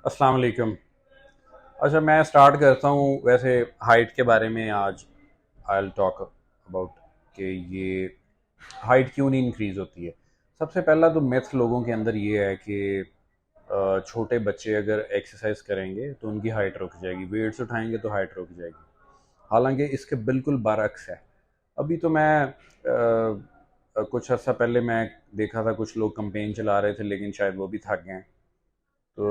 अस्सलाम वालेकुम। अच्छा, मैं स्टार्ट करता हूँ। वैसे हाइट के बारे में आज आई विल टॉक अबाउट कि ये हाइट क्यों नहीं इंक्रीज़ होती है। सबसे पहला तो मिथ लोगों के अंदर ये है कि छोटे बच्चे अगर एक्सरसाइज करेंगे तो उनकी हाइट रुक जाएगी, वेट्स उठाएंगे तो हाइट रुक जाएगी। हालांकि इसके बिल्कुल बरअक्स है। अभी तो मैं कुछ अर्सा पहले मैं देखा था, कुछ लोग कंपेन चला रहे थे लेकिन शायद वो भी थक गए। तो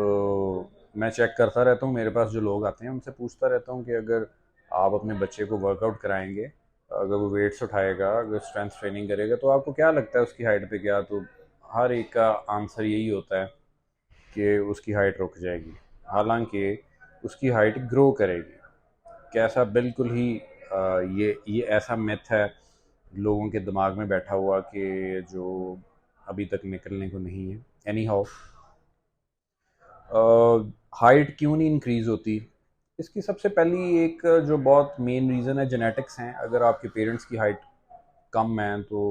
मैं चेक करता रहता हूँ, मेरे पास जो लोग आते हैं उनसे पूछता रहता हूँ कि अगर आप अपने बच्चे को वर्कआउट कराएंगे, अगर वो वेट्स उठाएगा, अगर स्ट्रेंथ ट्रेनिंग करेगा, तो आपको क्या लगता है उसकी हाइट पे क्या? तो हर एक का आंसर यही होता है कि उसकी हाइट रुक जाएगी। हालांकि उसकी हाइट ग्रो करेगी। कैसा? बिल्कुल ही ये ऐसा मिथ है लोगों के दिमाग में बैठा हुआ कि जो अभी तक निकलने को नहीं है। एनी हाउ, हाइट क्यों नहीं इंक्रीज़ होती? इसकी सबसे पहली एक जो बहुत मेन रीज़न है, जेनेटिक्स हैं। अगर आपके पेरेंट्स की हाइट कम है तो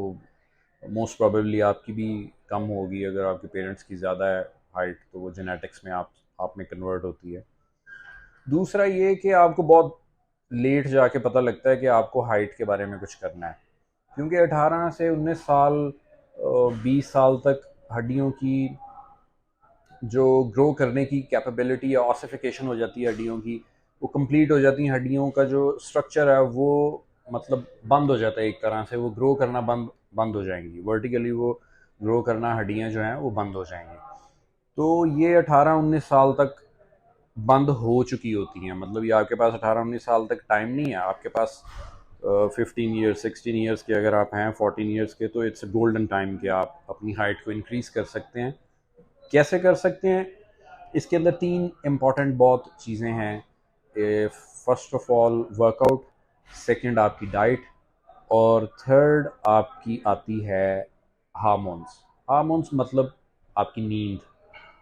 मोस्ट प्रोबेबली आपकी भी कम होगी। अगर आपके पेरेंट्स की ज़्यादा है हाइट तो वो जेनेटिक्स में आप में कन्वर्ट होती है। दूसरा ये कि आपको बहुत लेट जाके पता लगता है कि आपको हाइट के बारे में कुछ करना है, क्योंकि 18 से 19 साल 20 साल तक हड्डियों की जो ग्रो करने की कैपेबिलिटी या ऑसिफिकेशन हो जाती है हड्डियों की, वो कंप्लीट हो जाती है। हड्डियों का जो स्ट्रक्चर है वो मतलब बंद हो जाता है, एक तरह से वो ग्रो करना बंद बंद हो जाएंगी। वर्टिकली वो ग्रो करना, हड्डियां जो हैं वो बंद हो जाएंगी। तो ये 18 19 साल तक बंद हो चुकी होती हैं। मतलब ये आपके पास 18 19 साल तक टाइम नहीं है। आपके पास 15 ईयर्स 16 ईयर्स के अगर आप हैं, 14 ईयर्स के, तो इट्स गोल्डन टाइम कि आप अपनी हाइट को इंक्रीज़ कर सकते हैं। कैसे कर सकते हैं? इसके अंदर तीन इम्पॉर्टेंट बहुत चीज़ें हैं। First of all workout, second आपकी डाइट, और थर्ड आपकी आती है हार्मोन्स। हार्मोन्स मतलब आपकी नींद,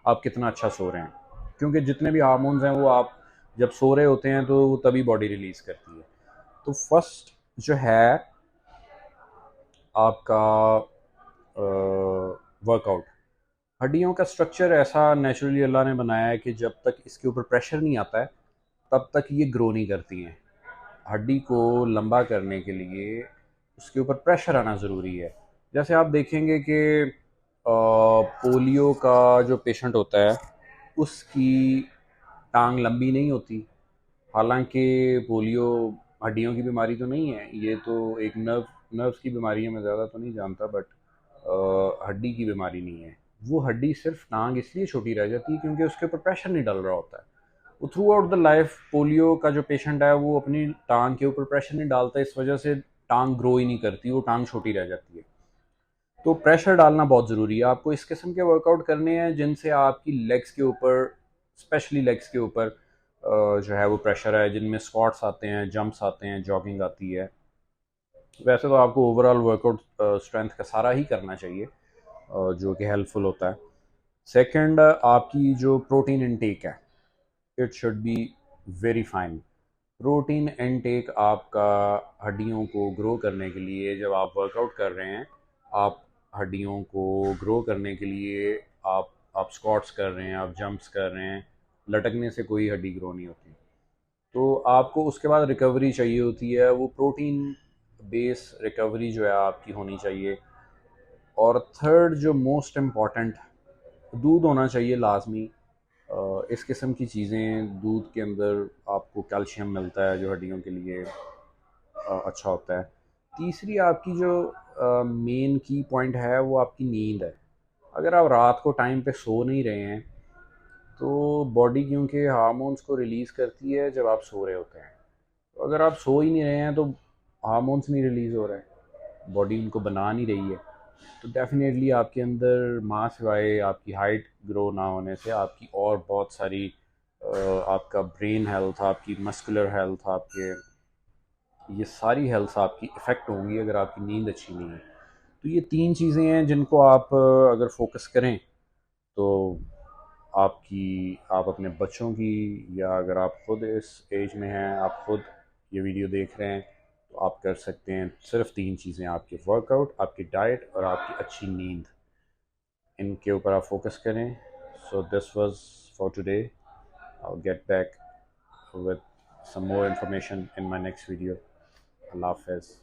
आप कितना अच्छा सो रहे हैं। क्योंकि जितने भी हार्मोन्स हैं वो आप जब सो रहे होते हैं तो तभी बॉडी रिलीज़ करती है। तो फर्स्ट जो है आपका वर्कआउट। हड्डियों का स्ट्रक्चर ऐसा नेचुरली अल्लाह ने बनाया है कि जब तक इसके ऊपर प्रेशर नहीं आता है तब तक ये ग्रो नहीं करती हैं। हड्डी को लंबा करने के लिए उसके ऊपर प्रेशर आना ज़रूरी है। जैसे आप देखेंगे कि पोलियो का जो पेशेंट होता है उसकी टांग लंबी नहीं होती। हालांकि पोलियो हड्डियों की बीमारी तो नहीं है, ये तो एक नर्व्स की बीमारी है। मैं ज़्यादा तो नहीं जानता, बट हड्डी की बीमारी नहीं है। वो हड्डी सिर्फ टांग इसलिए छोटी रह जाती है क्योंकि उसके ऊपर प्रेशर नहीं डल रहा होता है। वो through out the life, polio का जो पेशेंट है वो अपनी टांग के ऊपर प्रेशर नहीं डालता, इस वजह से टांग ग्रो ही नहीं करती, वो टांग छोटी रह जाती है। तो प्रेशर डालना बहुत ज़रूरी है। आपको इस किस्म के वर्कआउट करने हैं जिनसे आपकी लेग्स के ऊपर, स्पेशली लेग्स के ऊपर जो है वो प्रेशर है, जिनमें स्क्वाट्स आते हैं, जंप्स आते हैं, जॉगिंग आती है। वैसे तो आपको ओवरऑल वर्कआउट स्ट्रेंथ का सारा ही करना चाहिए, जो कि हेल्पफुल होता है। सेकंड, आपकी जो प्रोटीन इनटेक है, it should be very fine. Protein intake आपका हड्डियों को ग्रो करने के लिए, जब आप वर्कआउट कर रहे हैं, आप हड्डियों को ग्रो करने के लिए आप स्क्वाट्स कर रहे हैं, आप जंप्स कर रहे हैं, लटकने से कोई हड्डी ग्रो नहीं होती। तो आपको उसके बाद रिकवरी चाहिए होती है, वो प्रोटीन बेस रिकवरी जो है आपकी होनी चाहिए। और थर्ड जो मोस्ट इम्पॉर्टेंट, दूध होना चाहिए लाजमी। इस किस्म की चीज़ें, दूध के अंदर आपको कैल्शियम मिलता है जो हड्डियों के लिए अच्छा होता है। तीसरी आपकी जो मेन की पॉइंट है वो आपकी नींद है। अगर आप रात को टाइम पे सो नहीं रहे हैं तो बॉडी क्योंकि हार्मोन्स को रिलीज़ करती है जब आप सो रहे होते हैं। तो अगर आप सो ही नहीं रहे हैं तो हार्मोन्स नहीं रिलीज़ हो रहे हैं, बॉडी उनको बना नहीं रही है। तो डेफिनेटली आपके अंदर माँ सिवाय आपकी हाइट ग्रो ना होने से आपकी और बहुत सारी आपका ब्रेन हेल्थ, आपकी मस्कुलर हेल्थ, आपके ये सारी हेल्थ आपकी इफ़ेक्ट होंगी अगर आपकी नींद अच्छी नहीं है। तो ये तीन चीज़ें हैं जिनको आप अगर फोकस करें तो आप अपने बच्चों की, या अगर आप खुद इस एज में हैं, आप खुद ये वीडियो देख रहे हैं, तो आप कर सकते हैं सिर्फ तीन चीज़ें: आपके वर्कआउट, आपकी डाइट और आपकी अच्छी नींद। इनके ऊपर आप फोकस करें। So this was for today. I'll get back with some more information in my next video. Allah Hafiz.